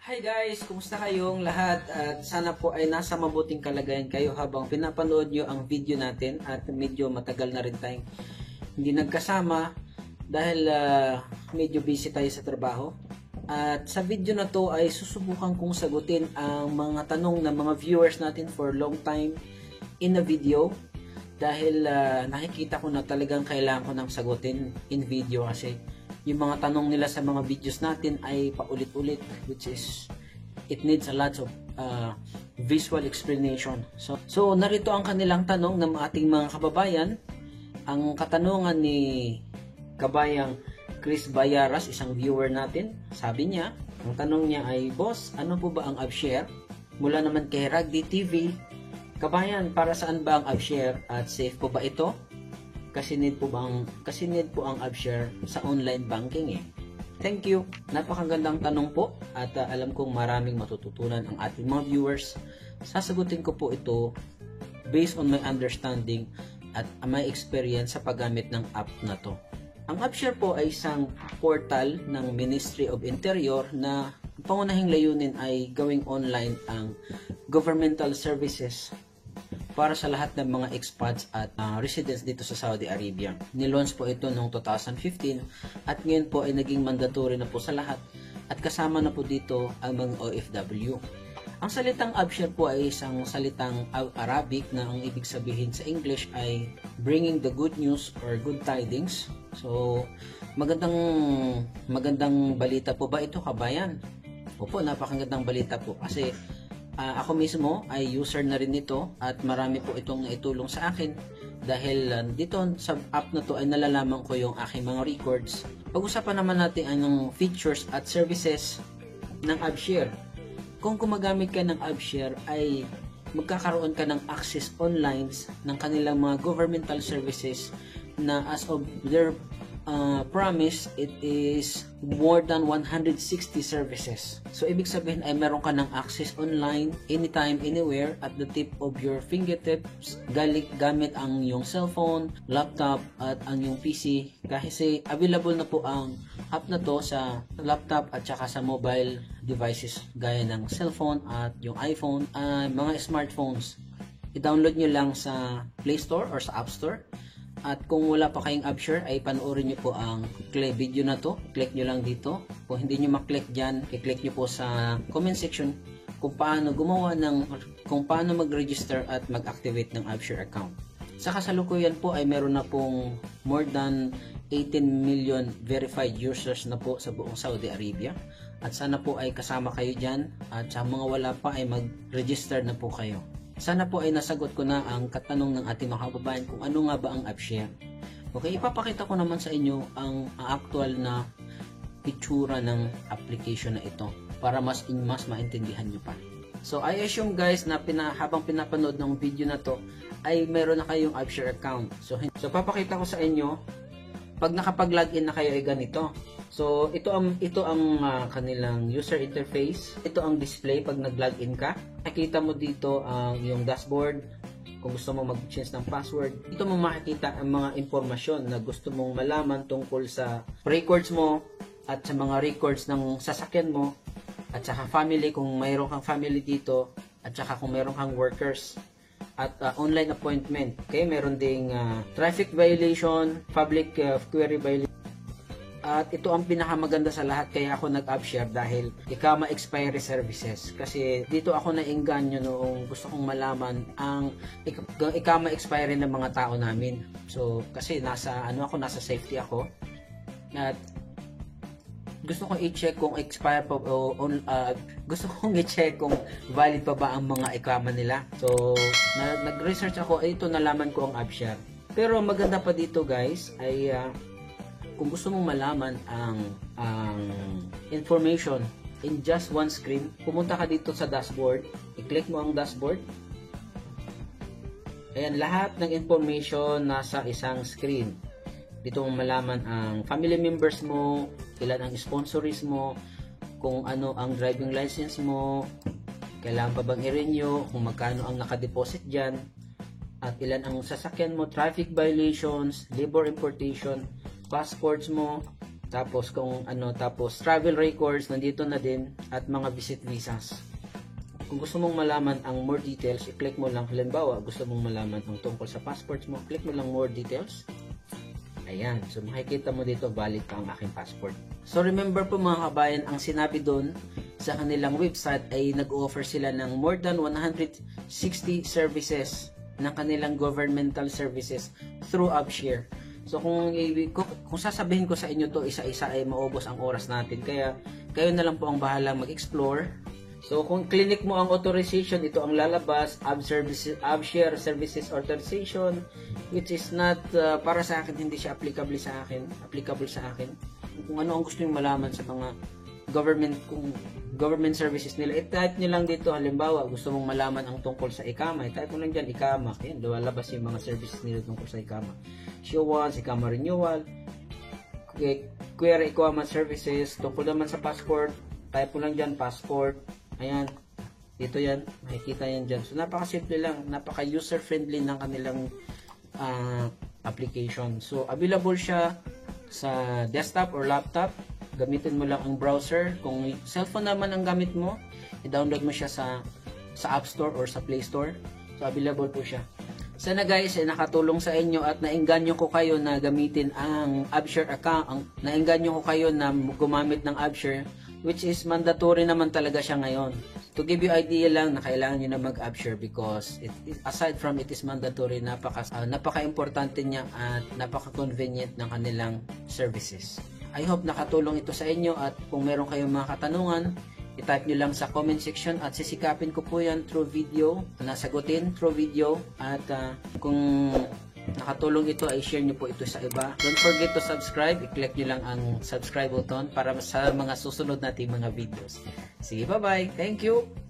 Hi guys! Kumusta kayong lahat? At sana po ay nasa mabuting kalagayan kayo habang pinapanood nyo ang video natin at medyo matagal na rin tayong hindi nagkasama dahil medyo busy tayo sa trabaho. At sa video na to ay susubukan kong sagutin ang mga tanong ng mga viewers natin for long time in a video dahil nakikita ko na talagang kailangan ko nang sagutin in video kasi yung mga tanong nila sa mga videos natin ay paulit-ulit, which is it needs a lot of visual explanation. So narito ang kanilang tanong ng ating mga kababayan. Ang katanungan ni kabayang Chris Bayaras, isang viewer natin, sabi niya, ang tanong niya ay, Boss, ano po ba ang AppShare? Mula naman kay Ragdi TV, kabayan, para saan ba ang AppShare at safe po ba ito? Kasi need po ang AppShare sa online banking eh. Thank you. Napakagandang tanong po at alam kong maraming matututunan ang ating mga viewers. Sasagutin ko po ito based on my understanding at my experience sa paggamit ng app na to. Ang AppShare po ay isang portal ng Ministry of Interior na pangunahing layunin ay gawing online ang governmental services para sa lahat ng mga expats at residents dito sa Saudi Arabia. Nilaunch po ito noong 2015 at ngayon po ay naging mandatory na po sa lahat at kasama na po dito ang mga OFW. Ang salitang AppShare po ay isang salitang Arabic na ang ibig sabihin sa English ay bringing the good news or good tidings. So, magandang balita po ba ito, kabayan? Opo, napakagandang balita po kasi ako mismo ay user na rin nito at marami po itong naitulong sa akin dahil dito sa app na to ay nalalaman ko yung aking mga records. Pag-usapan naman natin anong features at services ng AppShare. Kung gumagamit ka ng AppShare ay magkakaroon ka ng access online ng kanilang mga governmental services na as of their promise, it is more than 160 services. So, ibig sabihin ay meron ka ng access online, anytime, anywhere, at the tip of your fingertips, gamit ang iyong cellphone, laptop, at ang iyong PC. Kasi available na po ang app na to sa laptop at saka sa mobile devices gaya ng cellphone at yung iPhone, mga smartphones. I-download nyo lang sa Play Store or sa App Store. At kung wala pa kayong AppShare ay panoorin nyo po ang video na to. Click nyo lang dito. Kung hindi nyo maklik dyan, i-click nyo po sa comment section kung paano mag-register at mag-activate ng AppShare account. Sa kasalukuyan po ay meron na pong more than 18 million verified users na po sa buong Saudi Arabia. At sana po ay kasama kayo dyan. At sa mga wala pa ay mag-register na po kayo. Sana po ay nasagot ko na ang katanong ng ating mga kababayan kung ano nga ba ang AppShare. Okay, ipapakita ko naman sa inyo ang actual na itsura ng application na ito para mas maintindihan nyo pa. So, I assume guys na habang pinapanood ng video na to ay meron na kayong AppShare account. So papakita ko sa inyo pag nakapag-login na kayo ay ganito. So, ito ang kanilang user interface. Ito ang display pag nag-login ka. Nakikita mo dito ang yung dashboard. Kung gusto mo mag-change ng password, dito mo makikita ang mga impormasyon na gusto mong malaman tungkol sa records mo at sa mga records ng sasakyan mo at saka family kung mayroon kang family dito at saka kung mayroon kang workers at online appointment. Okay, meron ding traffic violation, public query violation. At ito ang pinakamaganda sa lahat kaya ako nag-AppShare dahil ikama expiry services. Kasi dito ako naengganyo noong gusto kong malaman ang ikama expiry ng mga tao namin. So kasi nasa safety ako. At gusto kong i-check kung expire pa gusto kong i-check kung valid pa ba ang mga ikama nila. So nag-research ako, ito nalaman ko ang AppShare. Pero maganda pa dito guys ay kung gusto mong malaman ang information in just one screen, pumunta ka dito sa dashboard, i-click mo ang dashboard. Ayan, lahat ng information nasa isang screen. Dito mo malaman ang family members mo, ilan ang sponsories mo, kung ano ang driving license mo, kailangan pa bang i-renew, kung magkano ang nakadeposit dyan, at ilan ang sasakyan mo, traffic violations, labor importation, passports mo, Tapos tapos travel records nandito na din at mga visit visas. Kung gusto mong malaman ang more details, i-click mo lang. Halimbawa, gusto mong malaman ang tungkol sa passports mo, click mo lang more details. Ayan, so makikita mo dito valid pa ang aking passport. So remember po mga kabayan, ang sinabi doon sa kanilang website ay nag-offer sila ng more than 160 services ng kanilang governmental services through AppShare. So kung sasabihin ko sa inyo to isa-isa ay maubos ang oras natin. Kaya kayo na lang po ang bahala mag-explore. So kung clinic mo ang authorization, ito ang lalabas, AppShare Services Authorization, which is not para sa akin, hindi siya applicable sa akin. Kung ano ang gusto niyo malaman sa mga government services nila, i-type niyo lang dito. Halimbawa, gusto mong malaman ang tungkol sa ICAMA, i-type mo lang diyan ICAMA. Ayan, lalabas yung mga services nila tungkol sa ICAMA. Issuance, ICAMA renewal, query ICAMA services, tungkol naman sa passport, type mo lang diyan passport. Ayan, dito yan, makikita yan dyan. So, napaka-simple lang, napaka-user-friendly ng kanilang application. So, available siya sa desktop or laptop. Gamitin mo lang ang browser. Kung cellphone naman ang gamit mo, i-download mo siya sa App Store or sa Play Store. So, available po siya. Sana guys, nakatulong sa inyo at naengganyo ko kayo na gamitin ang AppShare account. Naengganyo ko kayo na gumamit ng AppShare, which is mandatory naman talaga siya ngayon. To give you idea lang na kailangan nyo na mag-AppShare because aside from it is mandatory, napaka-importante niya at napaka-convenient ng kanilang services. I hope nakatulong ito sa inyo at kung meron kayong mga katanungan, i-type nyo lang sa comment section at sisikapin ko po yan through video, nasagutin through video at kung nakatulong ito ay share nyo po ito sa iba. Don't forget to subscribe, i-click nyo lang ang subscribe button para sa mga susunod nating mga videos. Sige, bye-bye. Thank you!